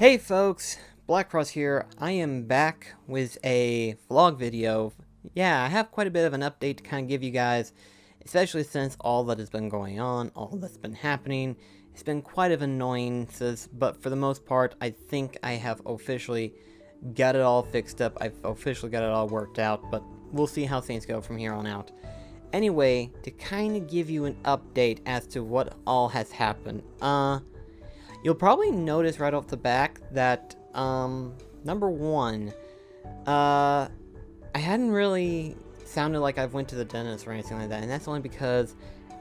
Hey folks, BlackCross here. I am back with a vlog video. Yeah, I have quite a bit of an update to kind of give you guys, especially since all that has been going on, all that's been happening. It's been quite of annoyances, but for the most part, I think I have officially got it all fixed up. I've officially got it all worked out, but we'll see how things go from here on out. Anyway, to kind of give you an update as to what all has happened, you'll probably notice right off the back that, number one, I hadn't really sounded like I went to the dentist or anything like that, and that's only because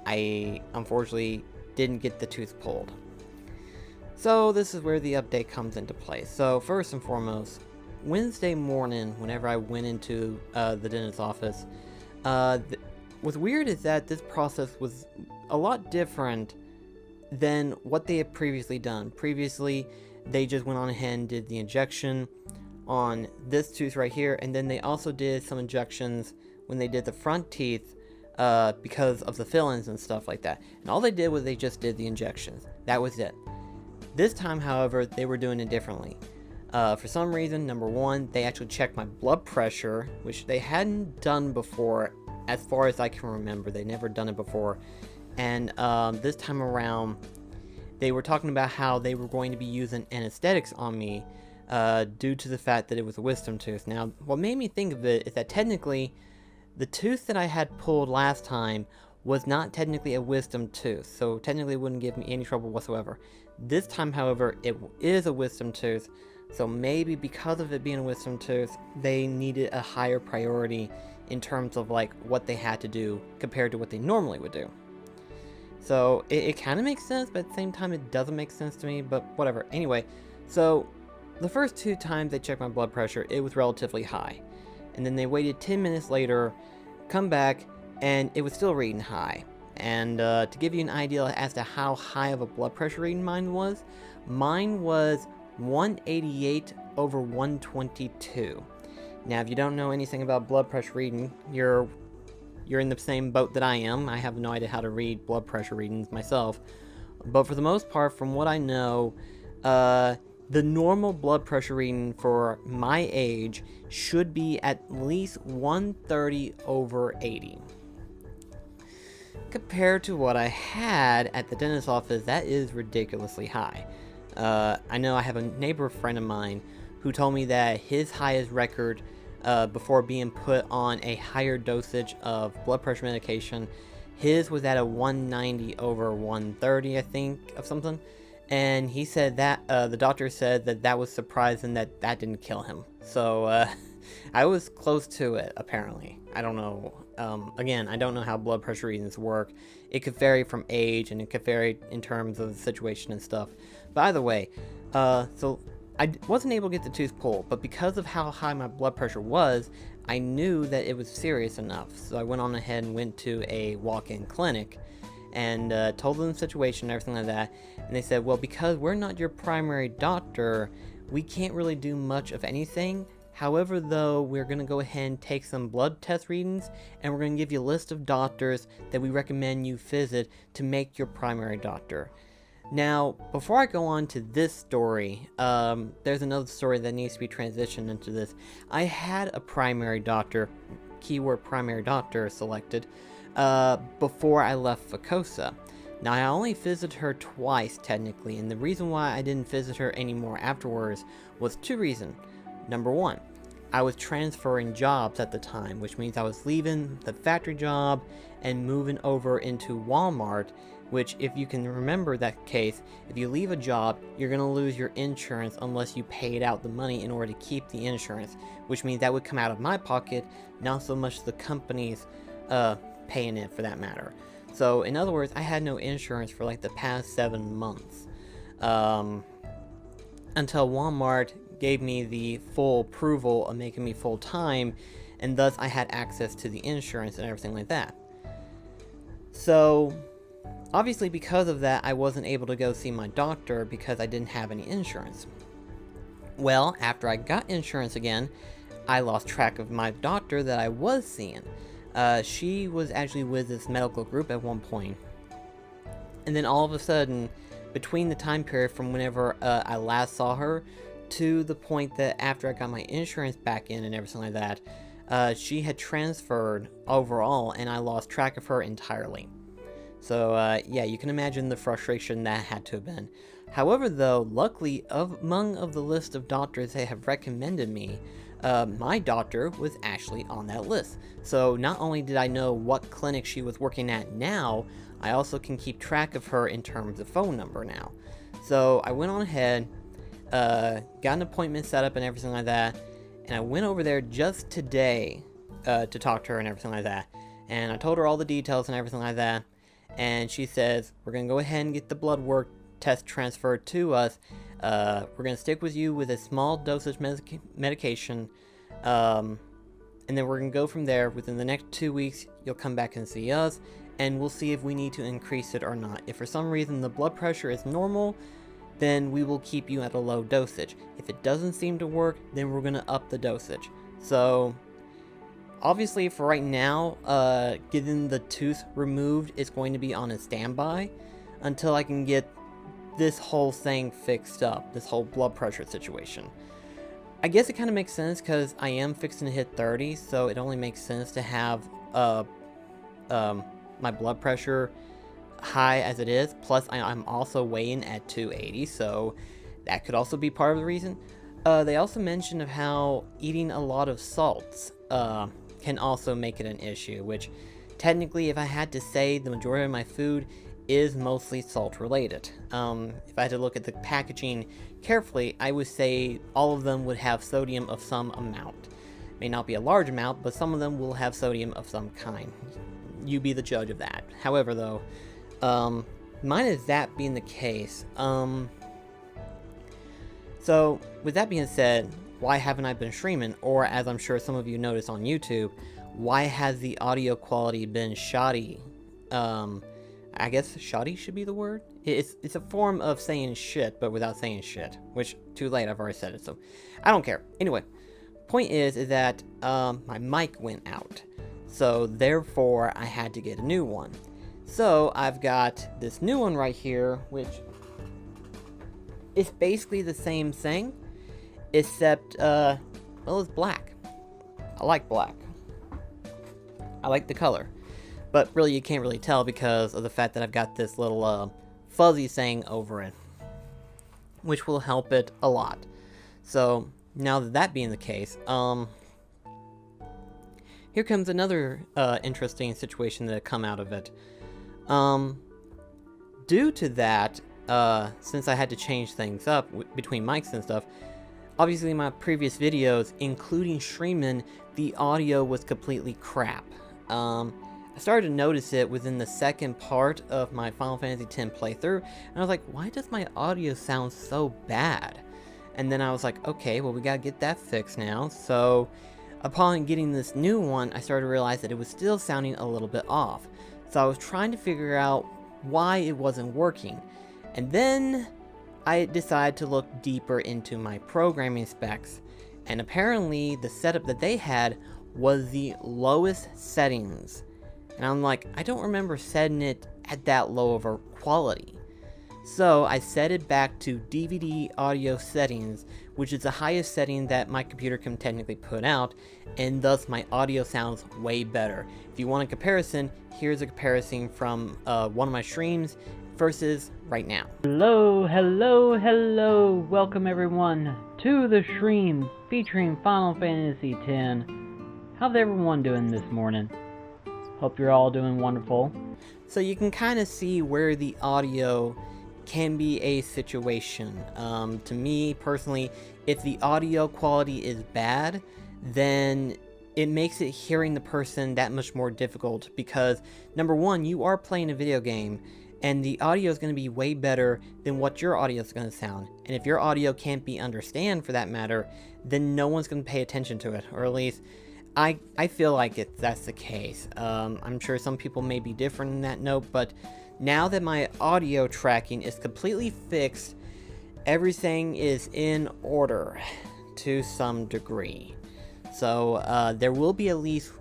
I, unfortunately, didn't get the tooth pulled. So this is where the update comes into play. So first and foremost, Wednesday morning, whenever I went into the dentist's office, what's weird is that this process was a lot different than what they had previously done. Previously, they just went on ahead and did the injection on this tooth right here, and then they also did some injections when they did the front teeth because of the fillings and stuff like that. And all they did was they just did the injections. That was it. This time, however, they were doing it differently. For some reason, number one, they actually checked my blood pressure, which they hadn't done before, as far as I can remember. They never done it before. And this time around, they were talking about how they were going to be using anesthetics on me due to the fact that it was a wisdom tooth. Now, what made me think of it is that technically, the tooth that I had pulled last time was not technically a wisdom tooth, so technically it wouldn't give me any trouble whatsoever. This time, however, it is a wisdom tooth, so maybe because of it being a wisdom tooth, they needed a higher priority in terms of like what they had to do compared to what they normally would do. So it kind of makes sense, but at the same time it doesn't make sense to me, but whatever. Anyway, so the first two times they checked my blood pressure, it was relatively high. And then they waited 10 minutes later, come back, and it was still reading high. And to give you an idea as to how high of a blood pressure reading mine was 188 over 122. Now, if you don't know anything about blood pressure reading, you're in the same boat that I am. I have no idea how to read blood pressure readings myself. But for the most part, from what I know, the normal blood pressure reading for my age should be at least 130 over 80. Compared to what I had at the dentist's office, that is ridiculously high. I know I have a neighbor friend of mine who told me that his highest record before being put on a higher dosage of blood pressure medication, his was at a 190 over 130, I think, of something. And he said that the doctor said that was surprising that didn't kill him. So I was close to it, apparently. I don't know. Again, I don't know how blood pressure readings work. It could vary from age, and it could vary in terms of the situation and stuff. But either way, so I wasn't able to get the tooth pulled, but because of how high my blood pressure was, I knew that it was serious enough. So I went on ahead and went to a walk-in clinic and told them the situation and everything like that. And they said, well, because we're not your primary doctor, we can't really do much of anything. However, though, we're going to go ahead and take some blood test readings, and we're going to give you a list of doctors that we recommend you visit to make your primary doctor. Now, before I go on to this story, there's another story that needs to be transitioned into this. I had a primary doctor, keyword primary doctor, selected before I left Fucosa. Now, I only visited her twice, technically, and the reason why I didn't visit her anymore afterwards was two reasons. Number one, I was transferring jobs at the time, which means I was leaving the factory job and moving over into Walmart, which, if you can remember that case, if you leave a job, you're going to lose your insurance unless you paid out the money in order to keep the insurance, which means that would come out of my pocket, not so much the company's paying it for that matter. So, in other words, I had no insurance for like the past 7 months, until Walmart gave me the full approval of making me full-time, and thus I had access to the insurance and everything like that. So, obviously because of that, I wasn't able to go see my doctor because I didn't have any insurance. Well, after I got insurance again, I lost track of my doctor that I was seeing. She was actually with this medical group at one point. And then all of a sudden, between the time period from whenever I last saw her to the point that after I got my insurance back in and everything like that, she had transferred overall, and I lost track of her entirely. So, yeah, you can imagine the frustration that had to have been. However, though, luckily, among the list of doctors they have recommended me, my doctor was actually on that list. So, not only did I know what clinic she was working at now, I also can keep track of her in terms of phone number now. So, I went on ahead, got an appointment set up and everything like that, and I went over there just today to talk to her and everything like that. And I told her all the details and everything like that. And she says, we're going to go ahead and get the blood work test transferred to us. We're going to stick with you with a small dosage medication. And then we're going to go from there. Within the next 2 weeks, you'll come back and see us. And we'll see if we need to increase it or not. If for some reason the blood pressure is normal, then we will keep you at a low dosage. If it doesn't seem to work, then we're going to up the dosage. So obviously, for right now, getting the tooth removed is going to be on a standby until I can get this whole thing fixed up, this whole blood pressure situation. I guess it kind of makes sense because I am fixing to hit 30, so it only makes sense to have my blood pressure high as it is. Plus, I'm also weighing at 280, so that could also be part of the reason. They also mentioned of how eating a lot of salts can also make it an issue, which technically, if I had to say, the majority of my food is mostly salt related. If I had to look at the packaging carefully, I would say all of them would have sodium of some amount. May not be a large amount, but some of them will have sodium of some kind. You be the judge of that. However, though, mine is that being the case. So, with that being said, why haven't I been streaming? Or, as I'm sure some of you noticed on YouTube, why has the audio quality been shoddy? I guess shoddy should be the word? It's a form of saying shit, but without saying shit. Which, too late, I've already said it, so I don't care. Anyway, point is that my mic went out. So, therefore, I had to get a new one. So, I've got this new one right here, which is basically the same thing. Except, well, it's black. I like black. I like the color. But really, you can't really tell because of the fact that I've got this little fuzzy thing over it, which will help it a lot. So, now that being the case, here comes another interesting situation that come out of it. Due to that, since I had to change things up between mics and stuff, obviously, my previous videos, including streaming, the audio was completely crap. I started to notice it within the second part of my Final Fantasy X playthrough, and I was like, why does my audio sound so bad? And then I was like, okay, well, we gotta get that fixed now. So, upon getting this new one, I started to realize that it was still sounding a little bit off. So I was trying to figure out why it wasn't working. And then I decided to look deeper into my programming specs, and apparently the setup that they had was the lowest settings. And I'm like, I don't remember setting it at that low of a quality. So I set it back to DVD audio settings, which is the highest setting that my computer can technically put out, and thus my audio sounds way better. If you want a comparison, here's a comparison from one of my streams versus right now. Hello, hello, hello! Welcome everyone to the stream featuring Final Fantasy X. How's everyone doing this morning? Hope you're all doing wonderful. So you can kind of see where the audio can be a situation. To me personally, if the audio quality is bad, then it makes it hearing the person that much more difficult because, number one, you are playing a video game, and the audio is going to be way better than what your audio is going to sound. And if your audio can't be understand, for that matter, then no one's going to pay attention to it, or at least I feel like that's the case. I'm sure some people may be different in that note, but now that my audio tracking is completely fixed, everything is in order to some degree. So there will be at least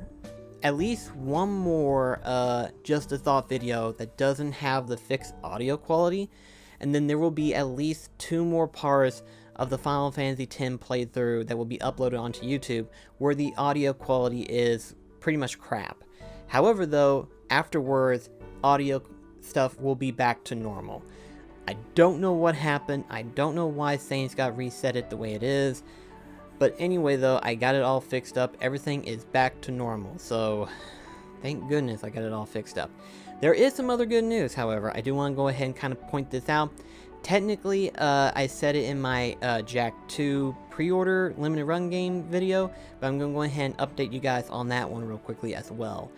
one more Just a Thought video that doesn't have the fixed audio quality. and then there will be at least 2 more parts of the Final Fantasy X playthrough that will be uploaded onto YouTube, where the audio quality is pretty much crap. However, though, afterwards, audio stuff will be back to normal. I don't know what happened. I don't know why Saints got reset it the way it is. But anyway, though, I got it all fixed up. Everything is back to normal. So, thank goodness I got it all fixed up. There is some other good news, however. I do want to go ahead and kind of point this out. Technically, I said it in my Jack 2 pre-order limited run game video, but I'm going to go ahead and update you guys on that one real quickly as well.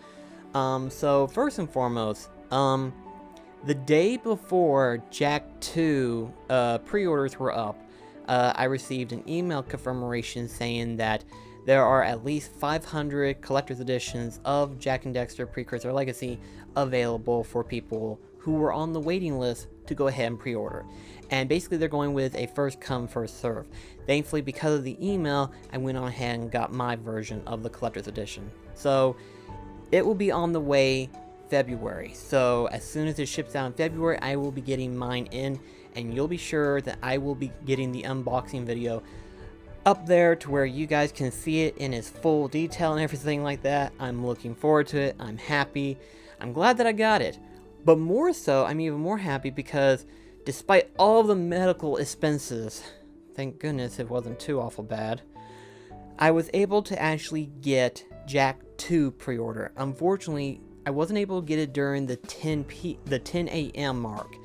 So first and foremost, the day before Jack 2 pre-orders were up, I received an email confirmation saying that there are at least 500 collector's editions of Jak and Daxter Precursor Legacy available for people who were on the waiting list to go ahead and pre-order. And basically they're going with a first come, first serve. Thankfully, because of the email, I went on ahead and got my version of the collector's edition. So it will be on the way February. So as soon as it ships out in February, I will be getting mine in, and you'll be sure that I will be getting the unboxing video up there to where you guys can see it in its full detail and everything like that. I'm looking forward to it. I'm happy. I'm glad that I got it. But more so, I'm even more happy because despite all of the medical expenses, thank goodness it wasn't too awful bad, I was able to actually get Jak 2 pre-order. Unfortunately, I wasn't able to get it during the 10 a.m. mark.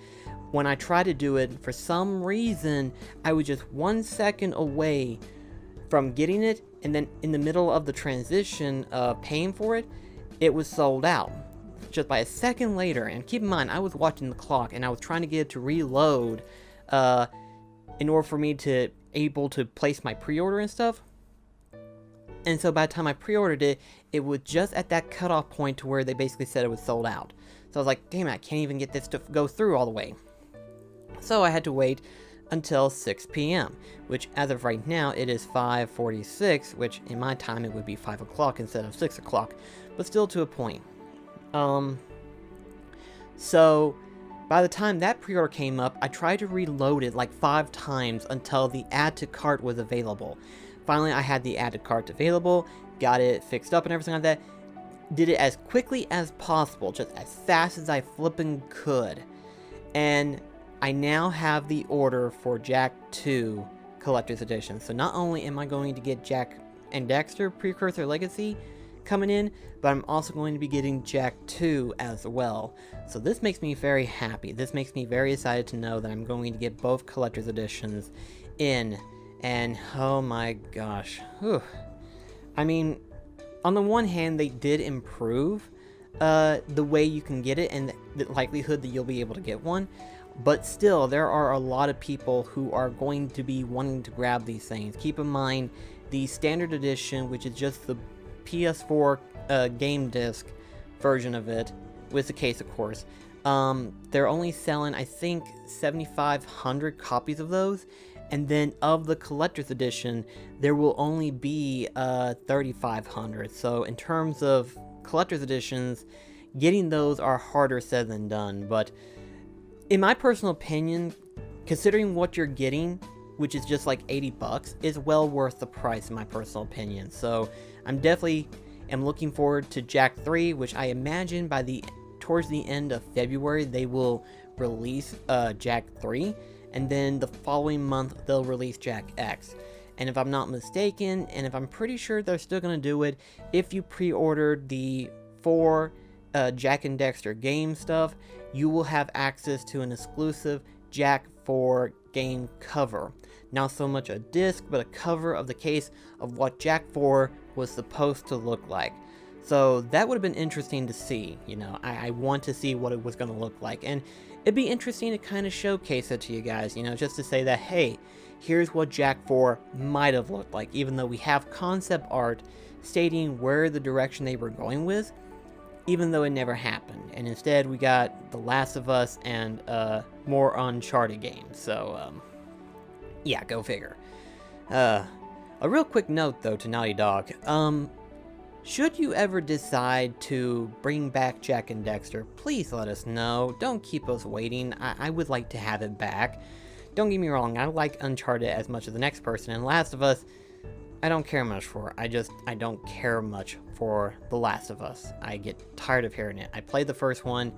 When I tried to do it, for some reason, I was just 1 second away from getting it, and then in the middle of the transition of paying for it, it was sold out. Just by a second later, and keep in mind, I was watching the clock, and I was trying to get it to reload in order for me to able to place my pre-order and stuff. And so by the time I pre-ordered it, it was just at that cutoff point to where they basically said it was sold out. So I was like, damn it, I can't even get this to go through all the way. So I had to wait until 6 p.m., which as of right now, it is 5:46, which in my time it would be 5 o'clock instead of 6 o'clock, but still to a point. So by the time that pre-order came up, I tried to reload it like 5 times until the add to cart was available. Finally, I had the add to cart available, got it fixed up and everything like that. Did it as quickly as possible, just as fast as I flippin' could. And I now have the order for Jak 2 Collector's Edition. So not only am I going to get Jak and Daxter Precursor Legacy coming in, but I'm also going to be getting Jak 2 as well. So this makes me very happy. This makes me very excited to know that I'm going to get both Collector's Editions in. And oh my gosh. Whew. I mean, on the one hand, they did improve the way you can get it and the likelihood that you'll be able to get one. But still, there are a lot of people who are going to be wanting to grab these things. Keep in mind, the standard edition, which is just the PS4 game disc version of it, with the case of course, they're only selling, I think, 7,500 copies of those. And then of the collector's edition, there will only be 3,500. So in terms of collector's editions, getting those are harder said than done. But in my personal opinion, considering what you're getting, which is just like 80 bucks, is well worth the price in my personal opinion. So I'm definitely looking forward to Jak 3, which I imagine by towards the end of February they will release Jak 3, and then the following month they'll release Jak X. And if I'm not mistaken, and if I'm pretty sure they're still gonna do it, if you pre-ordered the 4 Jak and Daxter game stuff, you will have access to an exclusive Jak 4 game cover. Not so much a disc, but a cover of the case of what Jak 4 was supposed to look like. So that would have been interesting to see. You know, I want to see what it was going to look like. And it'd be interesting to kind of showcase it to you guys, you know, just to say that, hey, here's what Jak 4 might have looked like, even though we have concept art stating where the direction they were going with, even though it never happened. And instead we got The Last of Us and more Uncharted games. So, yeah, go figure. A real quick note though to Naughty Dog. Should you ever decide to bring back Jak and Daxter, please let us know. Don't keep us waiting. I would like to have it back. Don't get me wrong, I like Uncharted as much as the next person, and Last of Us, I don't care much for. I don't care much for The Last of Us. I get tired of hearing it. I played the first one.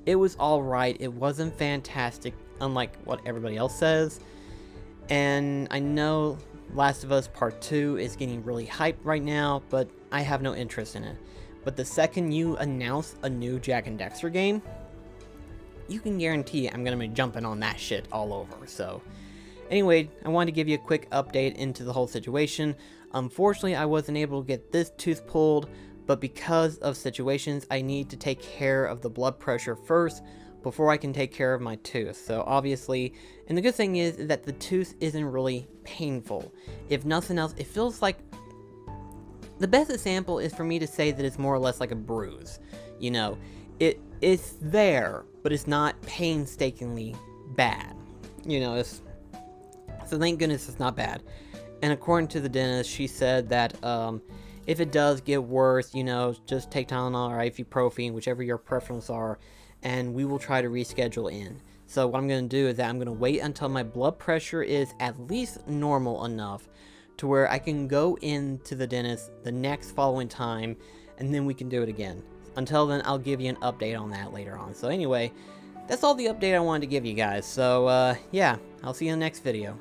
It was alright. It wasn't fantastic, unlike what everybody else says. And I know Last of Us Part 2 is getting really hyped right now, but I have no interest in it. But the second you announce a new Jak and Daxter game, you can guarantee I'm going to be jumping on that shit all over. So, anyway, I wanted to give you a quick update into the whole situation. Unfortunately, I wasn't able to get this tooth pulled, but because of situations, I need to take care of the blood pressure first before I can take care of my tooth. So obviously, and the good thing is that the tooth isn't really painful. If nothing else, it feels like, the best example is for me to say that it's more or less like a bruise. You know, it's there, but it's not painstakingly bad. You know, so thank goodness it's not bad. And according to the dentist, she said that if it does get worse, you know, just take Tylenol or ibuprofen, whichever your preferences are, and we will try to reschedule in. So what I'm going to do is that I'm going to wait until my blood pressure is at least normal enough to where I can go into the dentist the next following time, and then we can do it again. Until then, I'll give you an update on that later on. So anyway, that's all the update I wanted to give you guys. So yeah, I'll see you in the next video.